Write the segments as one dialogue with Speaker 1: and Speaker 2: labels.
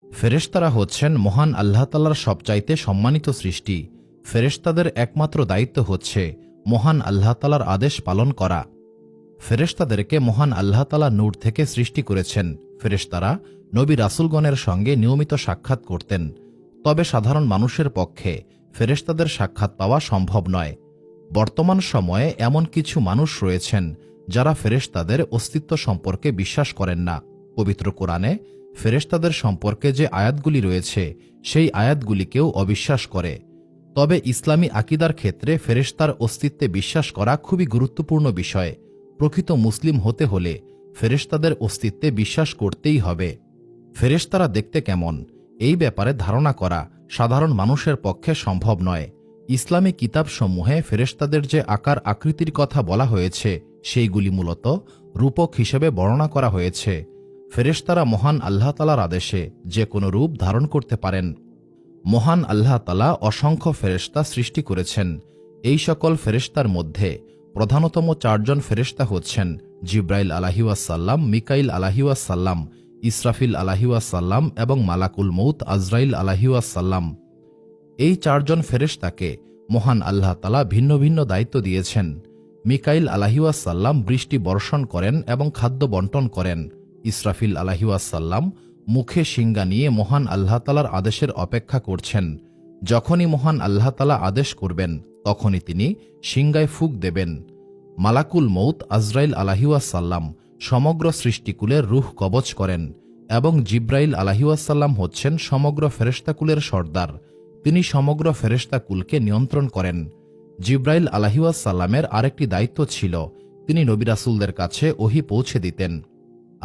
Speaker 1: ফেরেশতারা হচ্ছেন মহান আল্লাহ তাআলার সবচাইতে সম্মানিত সৃষ্টি। ফেরেশতাদের একমাত্র দায়িত্ব হচ্ছে মহান আল্লাহ তাআলার আদেশ পালন করা। ফেরেশতাদেরকে মহান আল্লাহ তাআলা নূর থেকে সৃষ্টি করেছেন। ফেরেশতারা নবী রাসূলগণের সঙ্গে নিয়মিত সাক্ষাৎ করতেন। তবে সাধারণ মানুষের পক্ষে ফেরেশতাদের সাক্ষাৎ পাওয়া সম্ভব নয়। বর্তমান সময়ে এমন কিছু মানুষ রয়েছেন যারা ফেরেশতাদের অস্তিত্ব সম্পর্কে বিশ্বাস করেন না। পবিত্র কোরআনে ফেরেশতাদের সম্পর্কে যে আয়াতগুলি রয়েছে সেই আয়াতগুলিকেও অবিশ্বাস করে। তবে ইসলামী আকিদার ক্ষেত্রে ফেরেশতার অস্তিত্বে বিশ্বাস করা খুবই গুরুত্বপূর্ণ বিষয়। প্রকৃত মুসলিম হতে হলে ফেরেশতাদের অস্তিত্বে বিশ্বাস করতেই হবে। ফেরেশতারা দেখতে কেমন, এই ব্যাপারে ধারণা করা সাধারণ মানুষের পক্ষে সম্ভব নয়। ইসলামী কিতাবসমূহে ফেরেশতাদের যে আকার আকৃতির কথা বলা হয়েছে সেইগুলি মূলত রূপক হিসেবে বর্ণনা করা হয়েছে। ফেরেশতারা মহান আল্লাহ তাআলার আদেশে যে কোনো রূপ ধারণ করতে পারেন। মহান আল্লাহ তাআলা অসংখ্য ফেরেশতা সৃষ্টি করেছেন। এই সকল ফেরেশতার মধ্যে প্রধানতম চারজন ফেরেশতা হচ্ছেন জিব্রাইল আলাইহিসসালাম, মিকাইল আলাইহিসসালাম, ইসরাফিল আলাইহিসসালাম এবং মালাকুল মউত আজরাইল আলাইহিসসালাম। এই চারজন ফেরেশতাকে মহান আল্লাহ তাআলা ভিন্ন ভিন্ন দায়িত্ব দিয়েছেন। মিকাইল আলাইহিসসালাম বৃষ্টি বর্ষণ করেন এবং খাদ্য বন্টন করেন। ইসরাফিল আলাইহিসসালাম মুখে শিঙ্গা নিয়ে মহান আল্লাহ তাআলার আদেশের অপেক্ষা করছেন। যখনই মহান আল্লাহ তাআলা আদেশ করবেন তখনই তিনি শিঙ্গায় ফুঁক দেবেন। মালাকুল মউত আজরাইল আলাইহিসসালাম সমগ্র সৃষ্টিকুলের রূহ কবজ করেন এবং জিব্রাইল আলাইহিসসালাম হচ্ছেন সমগ্র ফেরেশতাকুলের সর্দার। তিনি সমগ্র ফেরেশতাকুলকে নিয়ন্ত্রণ করেন। জিব্রাইল আলাইহিসসালামের আরেকটি দায়িত্ব ছিল, তিনি নবী রাসূলদের কাছে ওহী পৌঁছে দিতেন।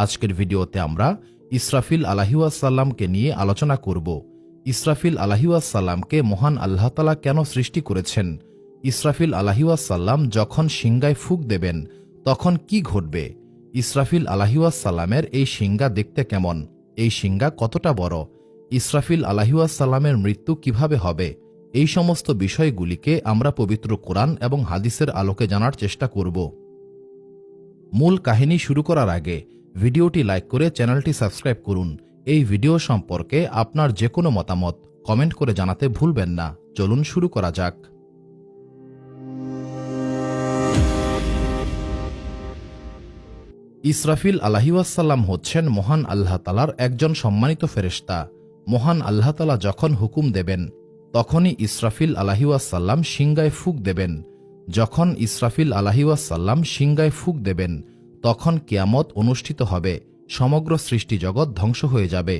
Speaker 1: আজকের ভিডিওতে আমরা ইসরাফিল আলাইহিসসালামকে নিয়ে আলোচনা করব। ইসরাফিল আলাইহিসসালামকে মহান আল্লাহ তাআলা কেন সৃষ্টি করেছেন? ইসরাফিল আলাইহিসসালাম যখন শিঙ্গায় ফুঁক দেবেন তখন কি ঘটবে? ইসরাফিল আলাইহিসসালামের এই শিঙ্গা দেখতে কেমন? এই শিঙ্গা কতটা বড়? ইসরাফিল আলাইহিসসালামের মৃত্যু কিভাবে হবে? এই সমস্ত বিষয়গুলিকে আমরা পবিত্র কোরআন এবং হাদিসের আলোকে জানার চেষ্টা করব। মূল কাহিনী শুরু করার আগে ভিডিওটি লাইক করে চ্যানেলটি সাবস্ক্রাইব করুন। এই ভিডিও সম্পর্কে আপনার যে কোনো মতামত কমেন্ট করে জানাতে ভুলবেন না। চলুন শুরু করা যাক। ইসরাফিল আলাইহিসসালাম হচ্ছেন মহান আল্লাহ তাআলার একজন সম্মানিত ফেরেশতা। মহান আল্লাহ তাআলা যখন হুকুম দেবেন তখনই ইসরাফিল আলাইহিসসালাম শিঙ্গায় ফুঁক দেবেন। যখন ইসরাফিল আলাইহিসসালাম শিঙ্গায় ফুঁক দেবেন তখন কিয়ামত অনুষ্ঠিত হবে, সমগ্র সৃষ্টি জগৎ ধ্বংস হয়ে যাবে।